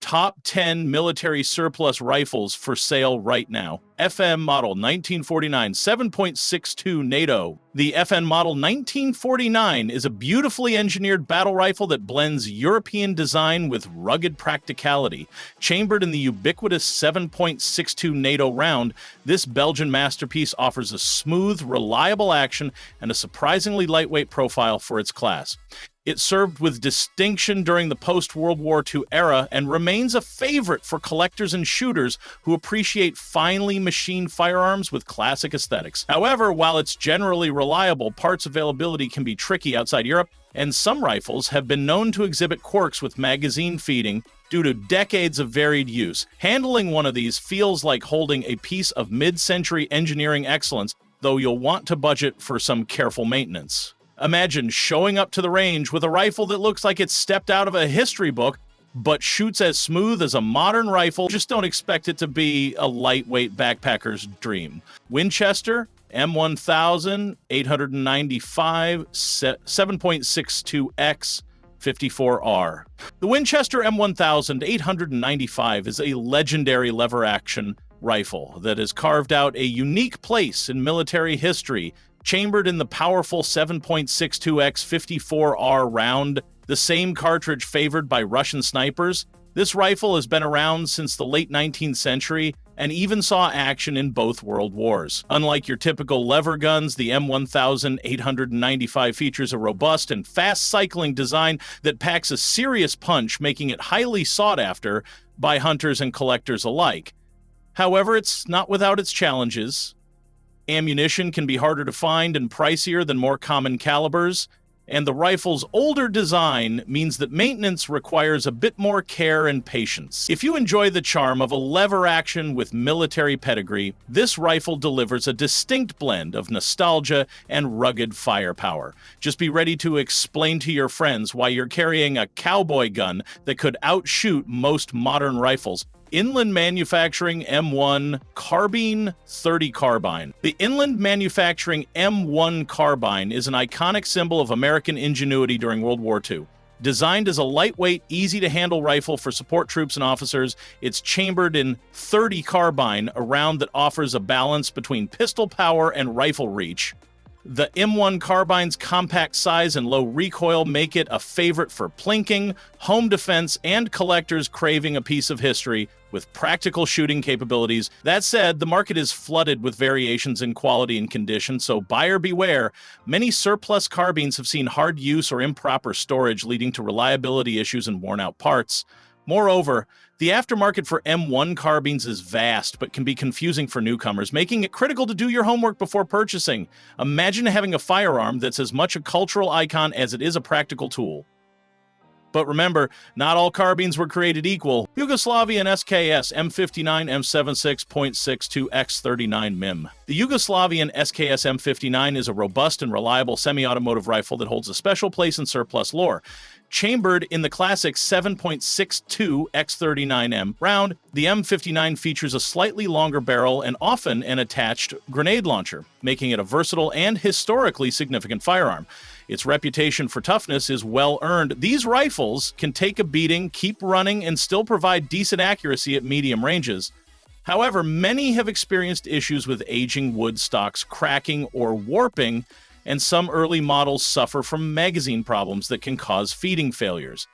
Top 10 military surplus rifles for sale right now. FM model 1949 7.62 NATO. The FN model 1949 is a beautifully engineered battle rifle that blends European design with rugged practicality. Chambered in the ubiquitous 7.62 NATO round, this Belgian masterpiece offers a smooth, reliable action and a surprisingly lightweight profile for its class. It served with distinction during the post-World War II era and remains a favorite for collectors and shooters who appreciate finely machined firearms with classic aesthetics. However, while it's generally reliable, parts availability can be tricky outside Europe, and some rifles have been known to exhibit quirks with magazine feeding due to decades of varied use. Handling one of these feels like holding a piece of mid-century engineering excellence, though you'll want to budget for some careful maintenance. Imagine showing up to the range with a rifle that looks like it's stepped out of a history book, but shoots as smooth as a modern rifle. Just don't expect it to be a lightweight backpacker's dream. Winchester M1895 7.62X 54R. The Winchester M1895 is a legendary lever-action rifle that has carved out a unique place in military history. Chambered in the powerful 7.62X 54R round, the same cartridge favored by Russian snipers, this rifle has been around since the late 19th century and even saw action in both world wars. Unlike your typical lever guns, the M1895 features a robust and fast-cycling design that packs a serious punch, making it highly sought after by hunters and collectors alike. However, it's not without its challenges. Ammunition can be harder to find and pricier than more common calibers, and the rifle's older design means that maintenance requires a bit more care and patience. If you enjoy the charm of a lever action with military pedigree, this rifle delivers a distinct blend of nostalgia and rugged firepower. Just be ready to explain to your friends why you're carrying a cowboy gun that could outshoot most modern rifles. Inland Manufacturing M1 Carbine 30 Carbine. The Inland Manufacturing M1 Carbine is an iconic symbol of American ingenuity during World War II. Designed as a lightweight, easy-to-handle rifle for support troops and officers, it's chambered in 30 Carbine, a round that offers a balance between pistol power and rifle reach. The M1 Carbine's compact size and low recoil make it a favorite for plinking, home defense, and collectors craving a piece of history with practical shooting capabilities. That said, the market is flooded with variations in quality and condition, so buyer beware. Many surplus carbines have seen hard use or improper storage, leading to reliability issues and worn-out parts. Moreover, the aftermarket for M1 carbines is vast, but can be confusing for newcomers, making it critical to do your homework before purchasing. Imagine having a firearm that's as much a cultural icon as it is a practical tool. But remember, not all carbines were created equal. Yugoslavian SKS M59 M76.62 X39 MIM. The Yugoslavian SKS M59 is a robust and reliable semi-automotive rifle that holds a special place in surplus lore. Chambered in the classic 7.62 X39M round, the M59 features a slightly longer barrel and often an attached grenade launcher, making it a versatile and historically significant firearm. Its reputation for toughness is well earned. These rifles can take a beating, keep running, and still provide decent accuracy at medium ranges. However, many have experienced issues with aging wood stocks cracking or warping, and some early models suffer from magazine problems that can cause feeding failures.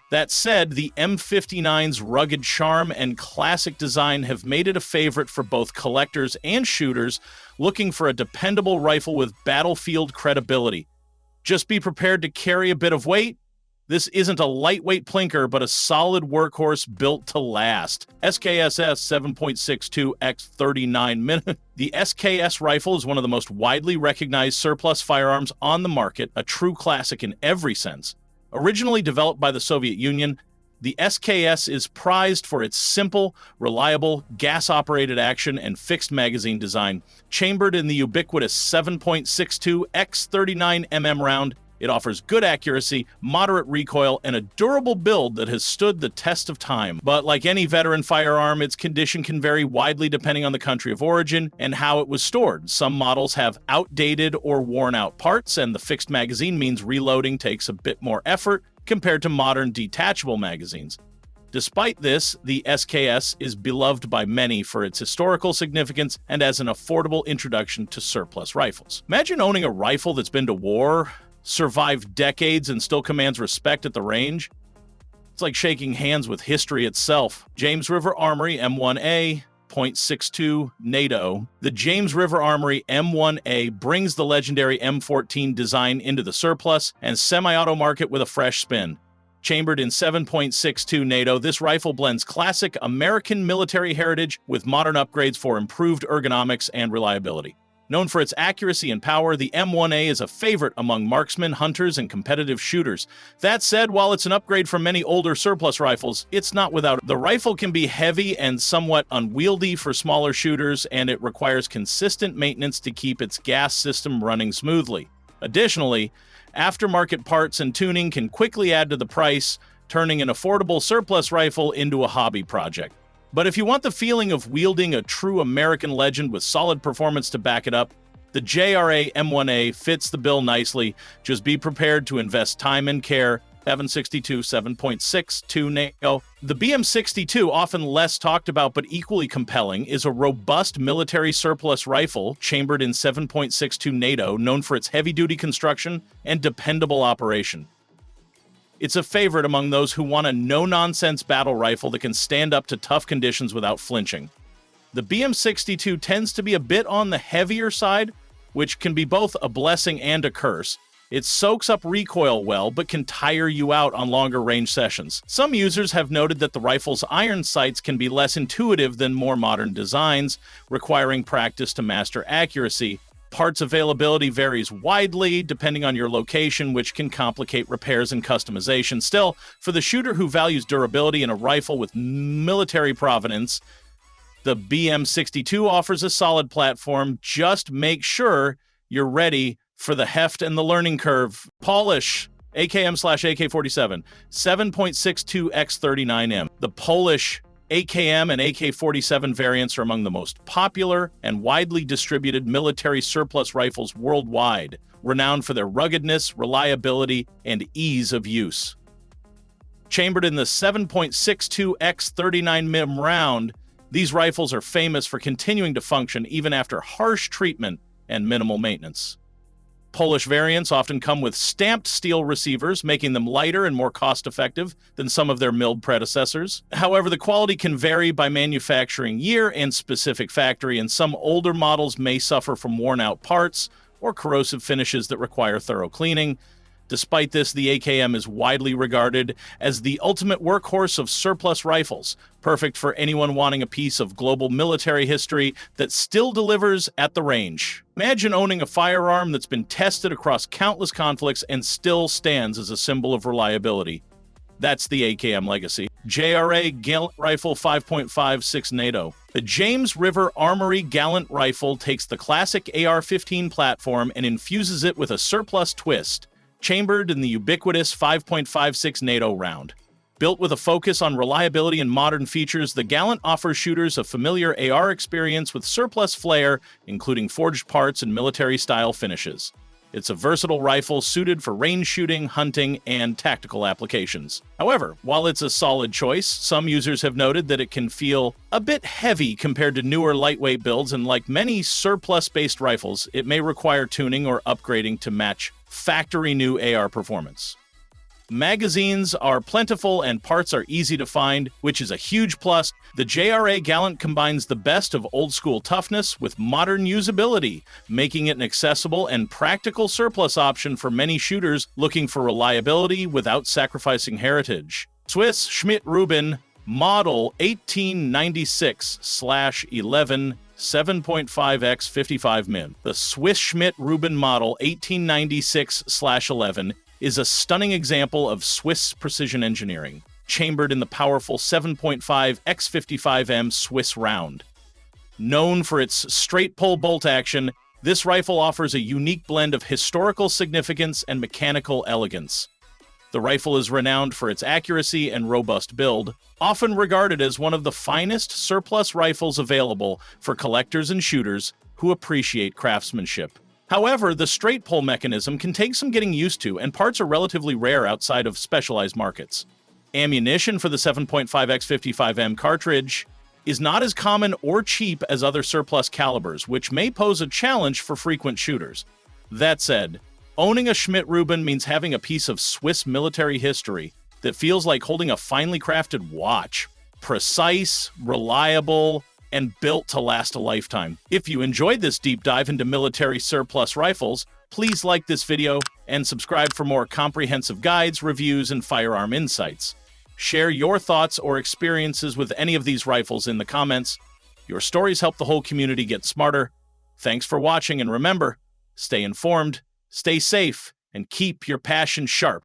That said, the M59's rugged charm and classic design have made it a favorite for both collectors and shooters looking for a dependable rifle with battlefield credibility. Just be prepared to carry a bit of weight. This isn't a lightweight plinker, but a solid workhorse built to last. SKSS 7.62 X39 MIM. The SKS rifle is one of the most widely recognized surplus firearms on the market, a true classic in every sense. Originally developed by the Soviet Union, the SKS is prized for its simple, reliable, gas-operated action and fixed magazine design. Chambered in the ubiquitous 7.62 X39 mm round, it offers good accuracy, moderate recoil, and a durable build that has stood the test of time. But like any veteran firearm, its condition can vary widely depending on the country of origin and how it was stored. Some models have outdated or worn-out parts, and the fixed magazine means reloading takes a bit more effort compared to modern detachable magazines. Despite this, the SKS is beloved by many for its historical significance and as an affordable introduction to surplus rifles. Imagine owning a rifle that's been to war, survived decades, and still commands respect at the range. It's like shaking hands with history itself. James River Armory M1A .62 NATO. The James River Armory M1A brings the legendary M14 design into the surplus and semi-auto market with a fresh spin. Chambered in 7.62 NATO, this rifle blends classic American military heritage with modern upgrades for improved ergonomics and reliability. Known for its accuracy and power, the M1A is a favorite among marksmen, hunters, and competitive shooters. That said, while it's an upgrade from many older surplus rifles, it's not without it. The rifle can be heavy and somewhat unwieldy for smaller shooters, and it requires consistent maintenance to keep its gas system running smoothly. Additionally, aftermarket parts and tuning can quickly add to the price, turning an affordable surplus rifle into a hobby project. But if you want the feeling of wielding a true American legend with solid performance to back it up, the JRA M1A fits the bill nicely. Just be prepared to invest time and care. 7.62 NATO. The BM62, often less talked about but equally compelling, is a robust military surplus rifle chambered in 7.62 NATO, known for its heavy-duty construction and dependable operation. It's a favorite among those who want a no-nonsense battle rifle that can stand up to tough conditions without flinching. The BM62 tends to be a bit on the heavier side, which can be both a blessing and a curse. It soaks up recoil well, but can tire you out on longer range sessions. Some users have noted that the rifle's iron sights can be less intuitive than more modern designs, requiring practice to master accuracy. Parts availability varies widely depending on your location, which can complicate repairs and customization. Still, for the shooter who values durability in a rifle with military provenance, the BM62 offers a solid platform. Just make sure you're ready for the heft and the learning curve. Polish AKM/AK-47 7.62 x 39M. The Polish AKM and AK-47 variants are among the most popular and widely distributed military surplus rifles worldwide, renowned for their ruggedness, reliability, and ease of use. Chambered in the 7.62 x 39mm round, these rifles are famous for continuing to function even after harsh treatment and minimal maintenance. Polish variants often come with stamped steel receivers, making them lighter and more cost-effective than some of their milled predecessors. However, the quality can vary by manufacturing year and specific factory, and some older models may suffer from worn-out parts or corrosive finishes that require thorough cleaning. Despite this, the AKM is widely regarded as the ultimate workhorse of surplus rifles, perfect for anyone wanting a piece of global military history that still delivers at the range. Imagine owning a firearm that's been tested across countless conflicts and still stands as a symbol of reliability. That's the AKM legacy. JRA Gallant Rifle 5.56 NATO. The James River Armory Gallant Rifle takes the classic AR-15 platform and infuses it with a surplus twist, chambered in the ubiquitous 5.56 NATO round. Built with a focus on reliability and modern features, the Gallant offers shooters a familiar AR experience with surplus flair, including forged parts and military-style finishes. It's a versatile rifle suited for range shooting, hunting, and tactical applications. However, while it's a solid choice, some users have noted that it can feel a bit heavy compared to newer lightweight builds, and like many surplus-based rifles, it may require tuning or upgrading to match factory-new AR performance. Magazines are plentiful and parts are easy to find, which is a huge plus. The JRA Gallant combines the best of old-school toughness with modern usability, making it an accessible and practical surplus option for many shooters looking for reliability without sacrificing heritage. Swiss Schmidt-Rubin Model 1896/11 7.5 x 55 mm. The Swiss Schmidt-Rubin Model 1896/11 is a stunning example of Swiss precision engineering, chambered in the powerful 7.5 x 55M Swiss round. Known for its straight pull bolt action, this rifle offers a unique blend of historical significance and mechanical elegance. The rifle is renowned for its accuracy and robust build, often regarded as one of the finest surplus rifles available for collectors and shooters who appreciate craftsmanship. However, the straight pull mechanism can take some getting used to, and parts are relatively rare outside of specialized markets. Ammunition for the 7.5x55M cartridge is not as common or cheap as other surplus calibers, which may pose a challenge for frequent shooters. That said, owning a Schmidt-Rubin means having a piece of Swiss military history that feels like holding a finely crafted watch. Precise, reliable, and built to last a lifetime. If you enjoyed this deep dive into military surplus rifles, please like this video and subscribe for more comprehensive guides, reviews, and firearm insights. Share your thoughts or experiences with any of these rifles in the comments. Your stories help the whole community get smarter. Thanks for watching, and remember, stay informed, stay safe, and keep your passion sharp.